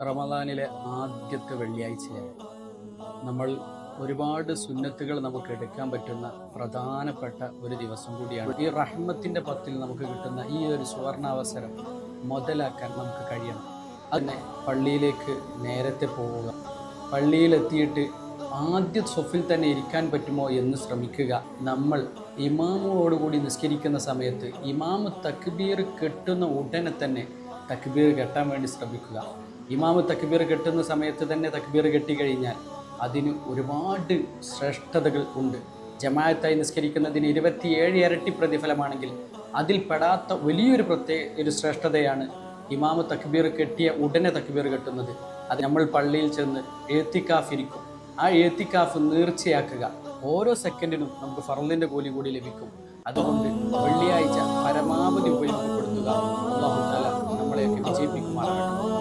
റമദാനിലെ ആദ്യത്തെ വെള്ളിയാഴ്ചയാണ്. നമ്മൾ ഒരുപാട് സുന്നത്തുകൾ നമുക്ക് എടുക്കാൻ പറ്റുന്ന പ്രധാനപ്പെട്ട ഒരു ദിവസം കൂടിയാണ്. ഈ റഹ്മത്തിൻ്റെ പത്തിൽ നമുക്ക് കിട്ടുന്ന ഈ ഒരു സുവർണാവസരം മുതലാക്കാൻ നമുക്ക് കഴിയണം. അതിനെ പള്ളിയിലേക്ക് നേരത്തെ പോവുക, പള്ളിയിലെത്തിയിട്ട് ആദ്യ സ്വഫിൽ തന്നെ ഇരിക്കാൻ പറ്റുമോ എന്ന് ശ്രമിക്കുക. നമ്മൾ ഇമാമോടുകൂടി നിസ്കരിക്കുന്ന സമയത്ത് ഇമാമ് തക്ബീർ കെട്ടുന്ന ഉടനെ തന്നെ തക്ബീർ കെട്ടാൻ വേണ്ടി ശ്രമിക്കുക. ഇമാമ് തക്ബീർ കെട്ടുന്ന സമയത്ത് തന്നെ തക്ബീർ കെട്ടിക്കഴിഞ്ഞാൽ അതിന് ഒരുപാട് ശ്രേഷ്ഠതകൾ ഉണ്ട്. ജമാഅത്തായി നിസ്കരിക്കുന്നതിന് 27 ഇരട്ടി പ്രതിഫലമാണെങ്കിൽ അതിൽ പെടാത്ത വലിയൊരു ഒരു ശ്രേഷ്ഠതയാണ് ഇമാമ് തക്ബീർ കെട്ടിയ ഉടനെ തക്ബീർ കെട്ടുന്നത്. അത് നമ്മൾ പള്ളിയിൽ ചെന്ന് എഴുത്തിക്കാഫ് ഇരിക്കും. ആ എഴുത്തിക്കാഫ് നേർച്ചയാക്കുക. ഓരോ സെക്കൻഡിനും നമുക്ക് ഫർളിൻ്റെ കൂലി കൂടി ലഭിക്കും. അതുകൊണ്ട് വെള്ളിയാഴ്ച പരമാവധി ഉപയോഗപ്പെടുത്തുക. അല്ലാഹു തആല നമ്മളെയൊക്കെ വിജയിപ്പിക്കുമാറാകട്ടെ.